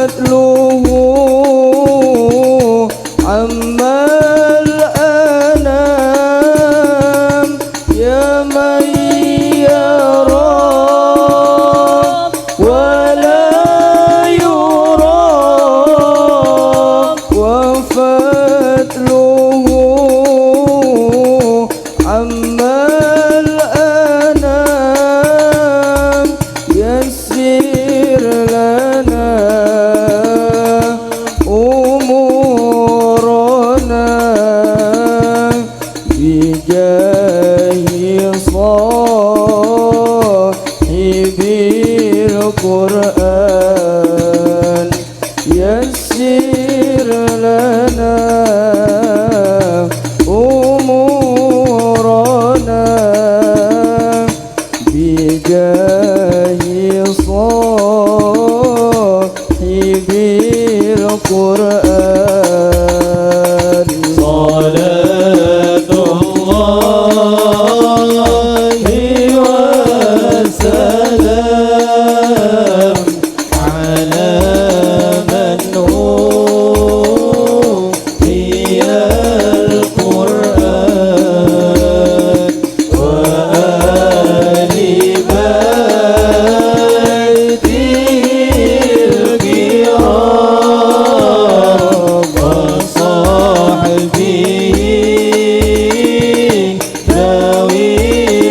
وفضله عما الأنام يا من يرى ولا يرى وفضله عما الأنام يسر لنا أمورنا بجاه صاحب القرآن يسر لنا أمورنا بجاه صاحب القرآن صلاة الله وسلام على من أوتي القرآن وآل بيته الكرام وصحبه ذوي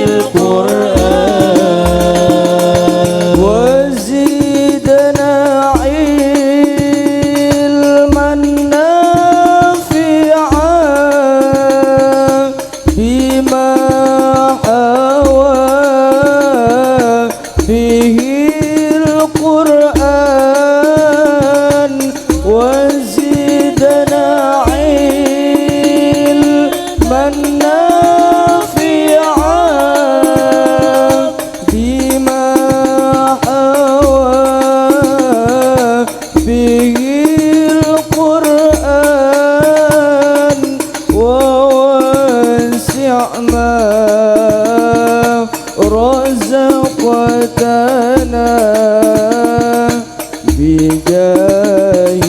القرآن وزدنا علما نافعا بما حوى به القرآن وزدنا علما نافعا بما حوى به القرآن ووسع ما رزقتنا بجاه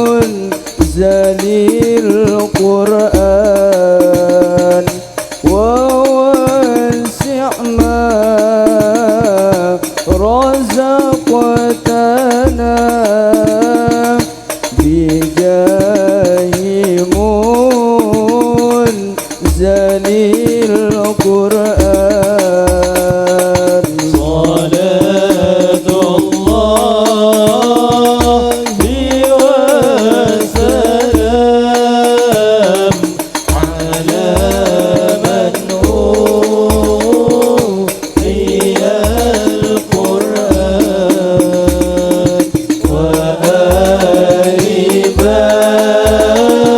منزل القرآن ووسع ما رزقتنا بجاه منزل القرآن صلاة الله وسلام على من أوتي القرآن وآل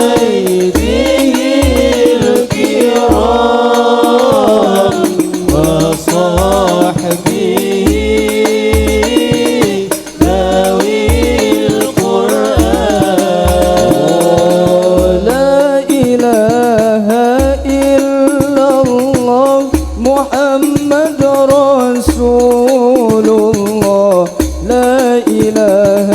بيته الكرام وصحبه ذوي القرآن لا إله إلا الله محمد رسول الله لا إله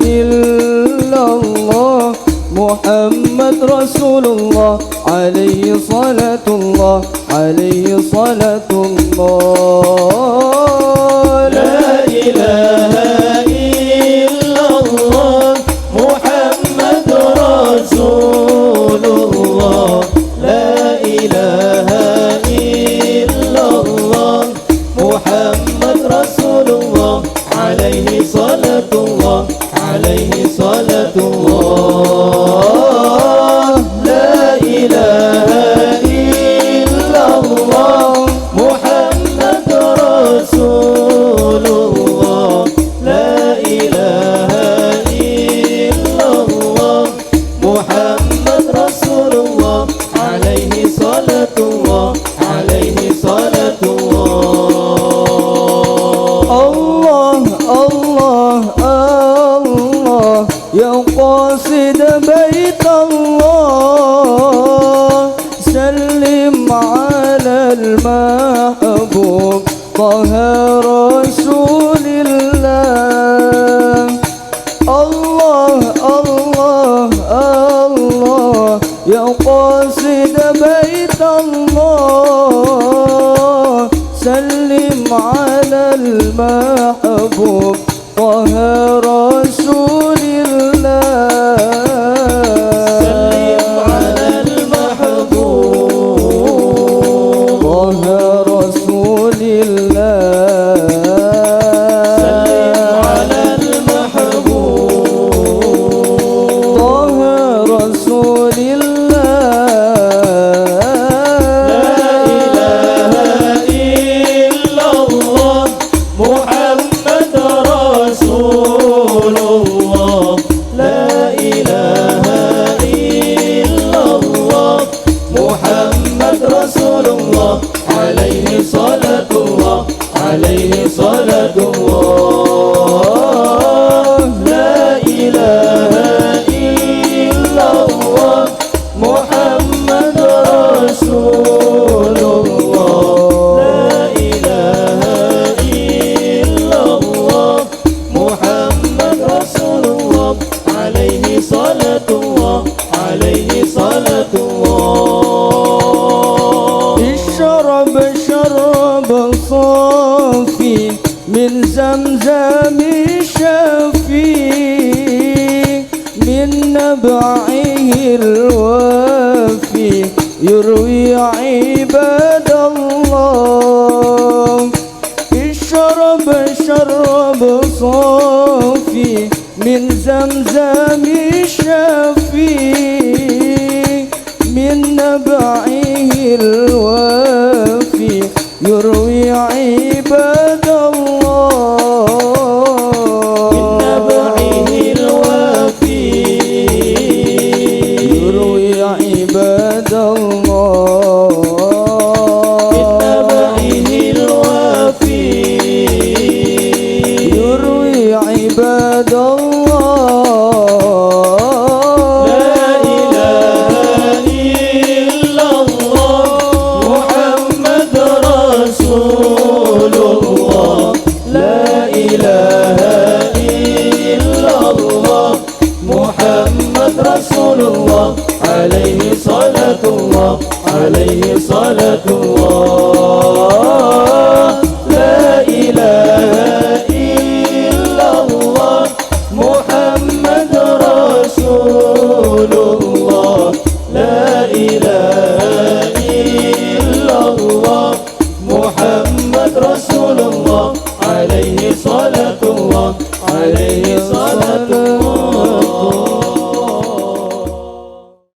إلا الله محمد رسول الله عليه صلاة الله عليه صلاة الله لا إله إلا الله محمد رسول الله لا إله إلا الله محمد رسول الله عليه صلاة الله عليه صلاة الله لا إله إلا الله محمد رسول الله لا إله إلا الله محمد رسول الله عليه صلاة الله عليه صلاة الله الله الله الله يا قاصد بيت الله سلم على المحبوب طه رسول الله المحبوب طه رسول الله سلم على المحبوب طه رسول الله سلم على المحبوب طه رسول الله لا إله إلا الله محمد رسول الله لا إله إلا الله محمد رسول الله عليه صلاة الله عليه صلاة الله لا إله إلا الله محمد رسول الله لا إله إلا الله محمد رسول الله عليه صلاة الله عليه صلاة الله اشرب شرب صافي من زمزم شفي من نبعه الوافي يروي عباد الله اشرب شرب صافي من زمزم شفي من نبعه الوافي يروي عباد الله من نبعه الوافي يروي عباد الله من نبعه الوافي يروي عباد الله